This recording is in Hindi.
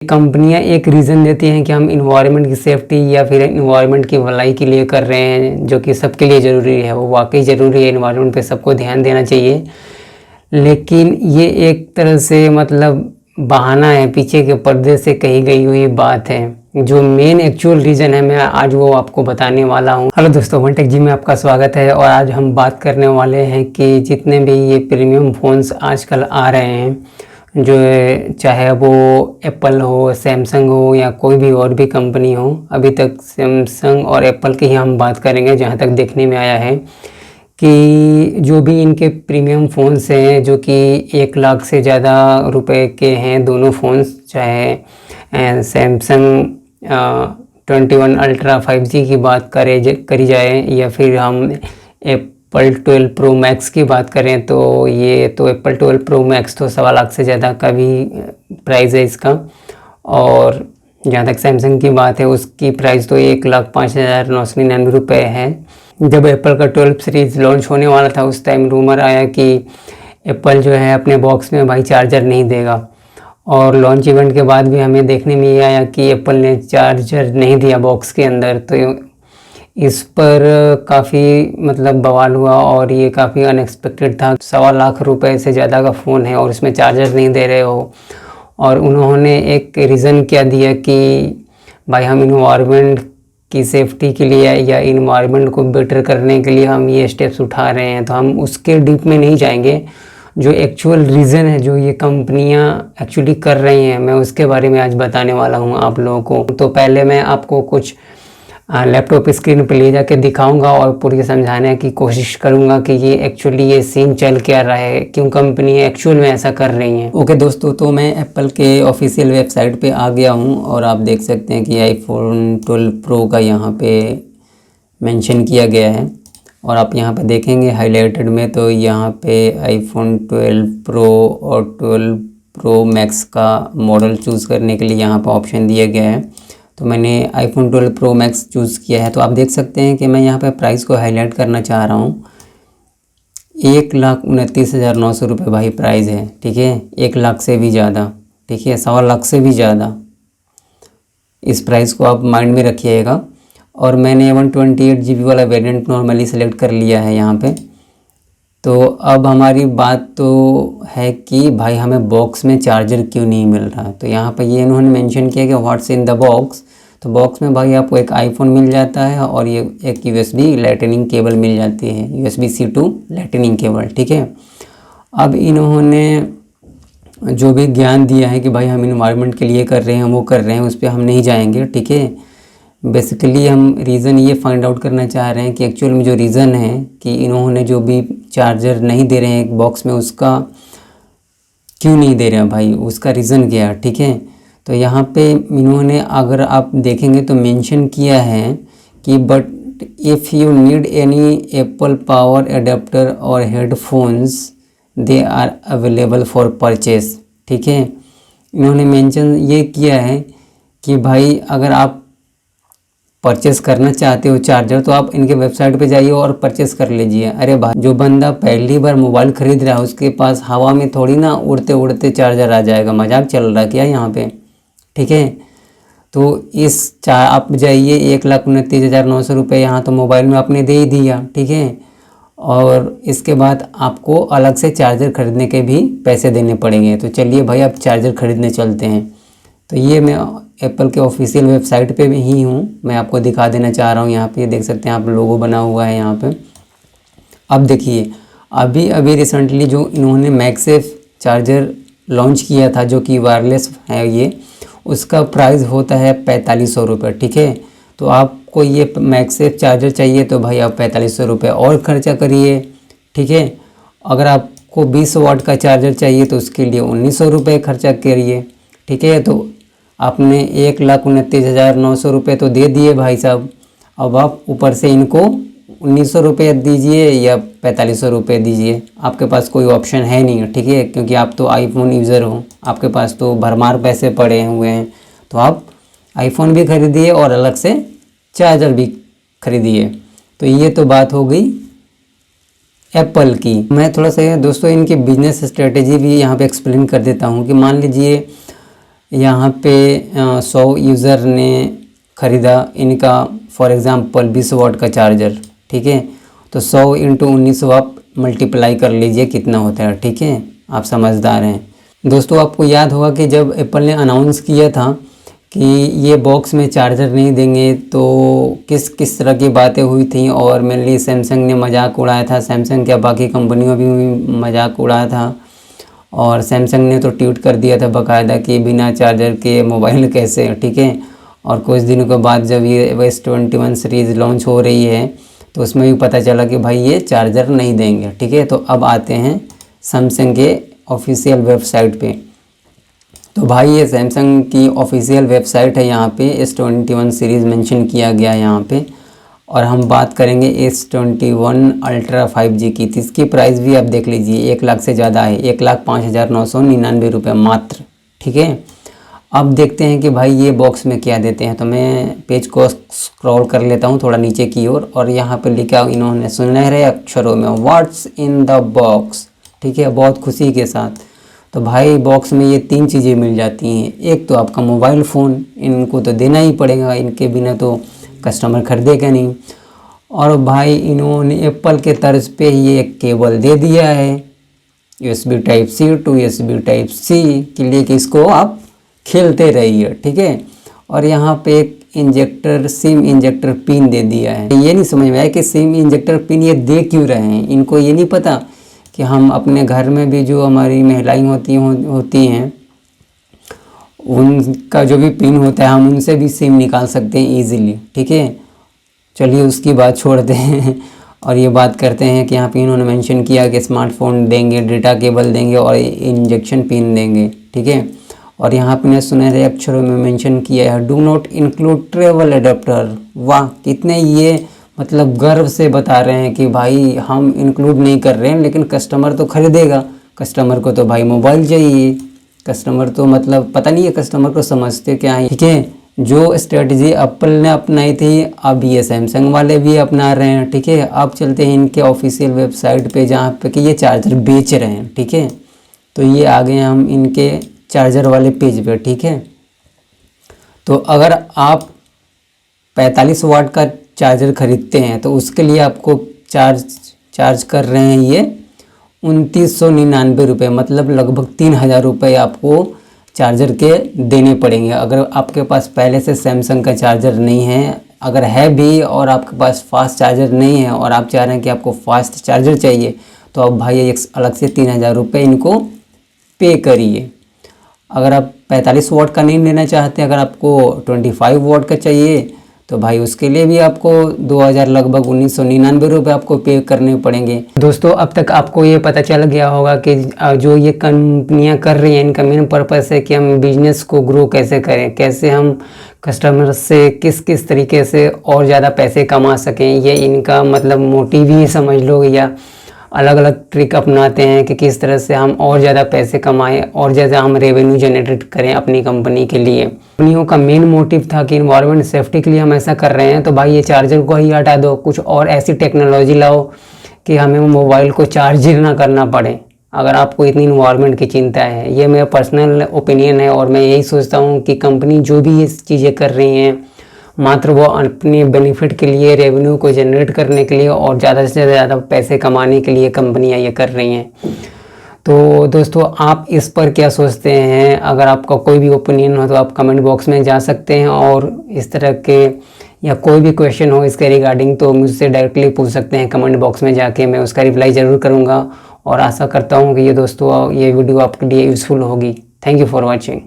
कंपनियां एक रीज़न देती हैं कि हम इन्वायरमेंट की सेफ्टी या फिर इन्वायरमेंट की भलाई के लिए कर रहे हैं, जो कि सबके लिए ज़रूरी है। वो वाकई ज़रूरी है, इन्वायरमेंट पे सबको ध्यान देना चाहिए। लेकिन ये एक तरह से मतलब बहाना है, पीछे के पर्दे से कही गई हुई बात है। जो मेन एक्चुअल रीज़न है, मैं आज वो आपको बताने वाला हूँ। हेलो दोस्तों, वन टेक जी में आपका स्वागत है। और आज हम बात करने वाले हैं कि जितने भी ये प्रीमियम फ़ोन्स आजकल आ रहे हैं, जो चाहे वो एप्पल हो, सैमसंग हो या कोई भी और भी कंपनी हो, अभी तक सैमसंग और एप्पल की ही हम बात करेंगे। जहाँ तक देखने में आया है कि जो भी इनके प्रीमियम फ़ोन्स हैं, जो कि 1 लाख से ज़्यादा रुपए के हैं दोनों फ़ोन्स, चाहे सैमसंग 21 अल्ट्रा 5G की बात करी जाए या फिर हम एप्पल 12 प्रो मैक्स की बात करें, तो ये तो एप्पल 12 प्रो मैक्स तो 1.25 लाख से ज़्यादा का भी प्राइस है इसका। और जहाँ तक सैमसंग की बात है, उसकी प्राइस तो 1,05,999 रुपये है। जब एप्पल का 12 सीरीज़ लॉन्च होने वाला था, उस टाइम रूमर आया कि एप्पल जो है अपने बॉक्स में भाई चार्जर नहीं देगा। और लॉन्च इवेंट के बाद भी हमें देखने में ये आया कि एप्पल ने चार्जर नहीं दिया बॉक्स के अंदर। तो इस पर काफ़ी मतलब बवाल हुआ और ये काफ़ी अनएक्सपेक्टेड था। 1.25 लाख रुपए से ज़्यादा का फ़ोन है और इसमें चार्जर नहीं दे रहे हो। और उन्होंने एक रीज़न क्या दिया कि भाई हम इन्वायरमेंट की सेफ्टी के लिए या इन्वायरमेंट को बेटर करने के लिए हम ये स्टेप्स उठा रहे हैं। तो हम उसके डीप में नहीं जाएंगे। जो एक्चुअल रीज़न है, जो ये कंपनियां एक्चुअली कर रही हैं, मैं उसके बारे में आज बताने वाला हूं आप लोगों को। तो पहले मैं आपको कुछ लैपटॉप स्क्रीन पर ले जाके दिखाऊंगा और पूरी समझाने की कोशिश करूंगा कि ये एक्चुअली ये सीन चल क्या रहा है, क्यों कंपनी एक्चुअल में ऐसा कर रही हैं। ओके दोस्तों, तो मैं एप्पल के ऑफिशियल वेबसाइट पे आ गया हूं और आप देख सकते हैं कि आईफोन 12 प्रो का यहाँ पे मेंशन किया गया है। और आप यहाँ पे देखेंगे हाईलाइटेड में, तो यहाँ पे आईफोन 12 प्रो और 12 प्रो मैक्स का मॉडल चूज़ करने के लिए यहाँ पर ऑप्शन दिया गया है। तो मैंने आईफोन 12 प्रो मैक्स चूज़ किया है। तो आप देख सकते हैं कि मैं यहाँ पे प्राइस को हाईलाइट करना चाह रहा हूँ। 1,29,900 रुपये भाई प्राइस है, ठीक है। 1 लाख से भी ज़्यादा, ठीक है, 1.25 लाख से भी ज़्यादा। इस प्राइस को आप माइंड में रखिएगा। और मैंने 128 GB वाला वेरिएंट नॉर्मली सेलेक्ट कर लिया है यहाँ पे। तो अब हमारी बात तो है कि भाई हमें बॉक्स में चार्जर क्यों नहीं मिल रहा। तो यहाँ पे ये इन्होंने मेंशन किया कि व्हाट्स इन द बॉक्स। तो बॉक्स में भाई आपको एक आईफोन मिल जाता है और ये एक USB लाइटनिंग केबल मिल जाती है, USB-C to लाइटनिंग केबल, ठीक है। अब इन्होंने जो भी ज्ञान दिया है कि भाई हम इन्वायरमेंट के लिए कर रहे हैं, वो कर रहे हैं, उस पर हम नहीं जाएंगे, ठीक है। बेसिकली हम रीज़न ये फाइंड आउट करना चाह रहे हैं कि एक्चुअल में जो रीज़न है कि इन्होंने जो भी चार्जर नहीं दे रहे हैं एक बॉक्स में, उसका क्यों नहीं दे रहे हैं भाई, उसका रीज़न क्या है, ठीक है। तो यहाँ पे इन्होंने अगर आप देखेंगे तो मेंशन किया है कि but if you need any Apple power adapter और headphones they are available for purchase, ठीक है। इन्होंने मेंशन ये किया है कि भाई अगर आप परचेस करना चाहते हो चार्जर, तो आप इनके वेबसाइट पे जाइए और परचेस कर लीजिए। अरे भाई, जो बंदा पहली बार मोबाइल ख़रीद रहा है उसके पास हवा में थोड़ी ना उड़ते उड़ते चार्जर आ जाएगा। मजाक चल रहा है क्या यहाँ पे, ठीक है। तो आप जाइए, 1,29,900 रुपये यहाँ तो मोबाइल में आपने दे ही दिया, ठीक है। और इसके बाद आपको अलग से चार्जर ख़रीदने के भी पैसे देने पड़ेंगे। तो चलिए भाई, आप चार्जर ख़रीदने चलते हैं। तो ये मैं एप्पल के ऑफिशियल वेबसाइट पे भी ही हूँ, मैं आपको दिखा देना चाह रहा हूँ। यहाँ पे देख सकते हैं आप, लोगो बना हुआ है यहाँ पे। अब देखिए, अभी रिसेंटली जो इन्होंने मैगसेफ चार्जर लॉन्च किया था, जो कि वायरलेस है ये, उसका प्राइस होता है 4,500 रुपये, ठीक है। तो आपको ये मैगसेफ चार्जर चाहिए तो भाई आप 4,500 रुपये और ख़र्चा करिए, ठीक है। अगर आपको 20 वाट का चार्जर चाहिए तो उसके लिए 1,900 रुपये खर्चा करिए, ठीक है। तो आपने 1,29,900 रुपये तो दे दिए भाई साहब। अब आप ऊपर से इनको 1,900 रुपये दीजिए या 4,500 रुपये दीजिए, आपके पास कोई ऑप्शन है नहीं, ठीक है। क्योंकि आप तो आईफोन यूज़र हो, आपके पास तो भरमार पैसे पड़े हुए हैं। तो आप आईफोन भी खरीदिए और अलग से चार्जर भी खरीदिए। तो ये तो बात हो गई एप्पल की। मैं थोड़ा सा दोस्तों इनकी बिजनेस स्ट्रेटेजी भी यहाँ पे एक्सप्लेन कर देता हूँ कि मान लीजिए यहाँ पे 100 यूज़र ने ख़रीदा इनका, फॉर एग्ज़ाम्पल 20 वाट का चार्जर, ठीक है। तो 100 इंटू 1900 आप मल्टीप्लाई कर लीजिए कितना होता है, ठीक है। आप समझदार हैं दोस्तों। आपको याद होगा कि जब एप्पल ने अनाउंस किया था कि ये बॉक्स में चार्जर नहीं देंगे तो किस किस तरह की बातें हुई थी, और मेनली सैमसंग ने मजाक उड़ाया था, सैमसंग क्या बाकी कंपनियों भी मजाक उड़ाया था। और सैमसंग ने तो ट्वीट कर दिया था बाकायदा कि बिना चार्जर के मोबाइल कैसे, ठीक है। और कुछ दिनों के बाद जब ये S21 सीरीज़ लॉन्च हो रही है तो उसमें भी पता चला कि भाई ये चार्जर नहीं देंगे, ठीक है। तो अब आते हैं सैमसंग के ऑफिशियल वेबसाइट पे। तो भाई ये सैमसंग की ऑफिशियल वेबसाइट है, यहाँ पे S21 सीरीज़ मेंशन किया गया है यहाँ पे। और हम बात करेंगे S21 अल्ट्रा 5G की, तो इसकी प्राइस भी आप देख लीजिए 1 लाख से ज़्यादा है, 1,05,999 रुपये मात्र, ठीक है। अब देखते हैं कि भाई ये बॉक्स में क्या देते हैं। तो मैं पेज को स्क्रॉल कर लेता हूँ थोड़ा नीचे की ओर, और यहाँ पे लिखा इन्होंने सुनहरे अक्षरों में व्हाट्स इन द बॉक्स, ठीक है, बहुत खुशी के साथ। तो भाई बॉक्स में ये 3 चीज़ें मिल जाती हैं। एक तो आपका मोबाइल फ़ोन, इनको तो देना ही पड़ेगा, इनके बिना तो कस्टमर खरीदेगा नहीं। और भाई इन्होंने एप्पल के तर्ज पे ये एक केबल दे दिया है USB Type-C to USB Type-C के लिए, कि इसको आप खेलते रहिए, ठीक है। और यहाँ पे एक इंजेक्टर सिम इंजेक्टर पिन दे दिया है। ये नहीं समझ में आया कि सिम इंजेक्टर पिन ये दे क्यों रहे हैं। इनको ये नहीं पता कि हम अपने घर में भी जो हमारी महिलाएं होती हैं उनका जो भी पिन होता है हम उनसे भी सिम निकाल सकते हैं ईज़िली, ठीक है। चलिए उसकी बात छोड़ते हैं और ये बात करते हैं कि यहाँ पे इन्होंने मेंशन किया कि स्मार्टफोन देंगे, डेटा केबल देंगे और इंजेक्शन पिन देंगे, ठीक है। और यहाँ पे ने सुनहरे अक्षरों में मेंशन किया है do not include travel adapter. वाह, कितने ये मतलब गर्व से बता रहे हैं कि भाई हम इंक्लूड नहीं कर रहे हैं, लेकिन कस्टमर तो खरीदेगा। कस्टमर को तो भाई मोबाइल चाहिए, कस्टमर तो मतलब पता नहीं है कस्टमर को समझते क्या है, ठीक है। जो स्ट्रेटजी एप्पल ने अपनाई थी अब ये सैमसंग वाले भी अपना रहे हैं, ठीक है। अब चलते हैं इनके ऑफिशियल वेबसाइट पे जहाँ पे कि ये चार्जर बेच रहे हैं, ठीक है। तो ये आ गए हम इनके चार्जर वाले पेज पे, ठीक है। तो अगर आप 45 वाट का चार्जर ख़रीदते हैं तो उसके लिए आपको चार्ज कर रहे हैं ये 2999 रुपये, मतलब लगभग 3000 रुपये आपको चार्जर के देने पड़ेंगे। अगर आपके पास पहले से सैमसंग का चार्जर नहीं है, अगर है भी और आपके पास फास्ट चार्जर नहीं है और आप चाह रहे हैं कि आपको फास्ट चार्जर चाहिए तो आप भाई एक अलग से 3000 रुपये इनको पे करिए। अगर आप 45 वाट का नहीं लेना चाहते, अगर आपको 25 वाट का चाहिए तो भाई उसके लिए भी आपको 2000 लगभग 1999 रुपये आपको पे करने पड़ेंगे। दोस्तों अब तक आपको ये पता चल गया होगा कि जो ये कंपनियां कर रही हैं इनका मेन पर्पस है कि हम बिजनेस को ग्रो कैसे करें, कैसे हम कस्टमर से किस किस तरीके से और ज़्यादा पैसे कमा सकें। ये इनका मतलब मोटिव ही समझ लो, या अलग अलग ट्रिक अपनाते हैं कि किस तरह से हम और ज़्यादा पैसे कमाएं और ज़्यादा हम रेवेन्यू जनरेट करें अपनी कंपनी के लिए। कंपनियों का मेन मोटिव था कि इन्वायरमेंट सेफ्टी के लिए हम ऐसा कर रहे हैं, तो भाई ये चार्जर को ही हटा दो, कुछ और ऐसी टेक्नोलॉजी लाओ कि हमें मोबाइल को चार्ज ही ना करना पड़े, अगर आपको इतनी इन्वायरमेंट की चिंता है। ये मेरा पर्सनल ओपिनियन है और मैं यही सोचता हूँ कि कंपनी जो भी ये चीज़ें कर रही हैं मात्र वो अपने बेनिफिट के लिए, रेवेन्यू को जनरेट करने के लिए और ज़्यादा से ज़्यादा पैसे कमाने के लिए कंपनियां ये कर रही हैं। तो दोस्तों आप इस पर क्या सोचते हैं? अगर आपका कोई भी ओपिनियन हो तो आप कमेंट बॉक्स में जा सकते हैं, और इस तरह के या कोई भी क्वेश्चन हो इसके रिगार्डिंग तो मुझसे डायरेक्टली पूछ सकते हैं कमेंट बॉक्स में जाके, मैं उसका रिप्लाई ज़रूर करूँगा। और आशा करता हूँ कि ये दोस्तों ये वीडियो आपके लिए यूज़फुल होगी। Thank you for watching.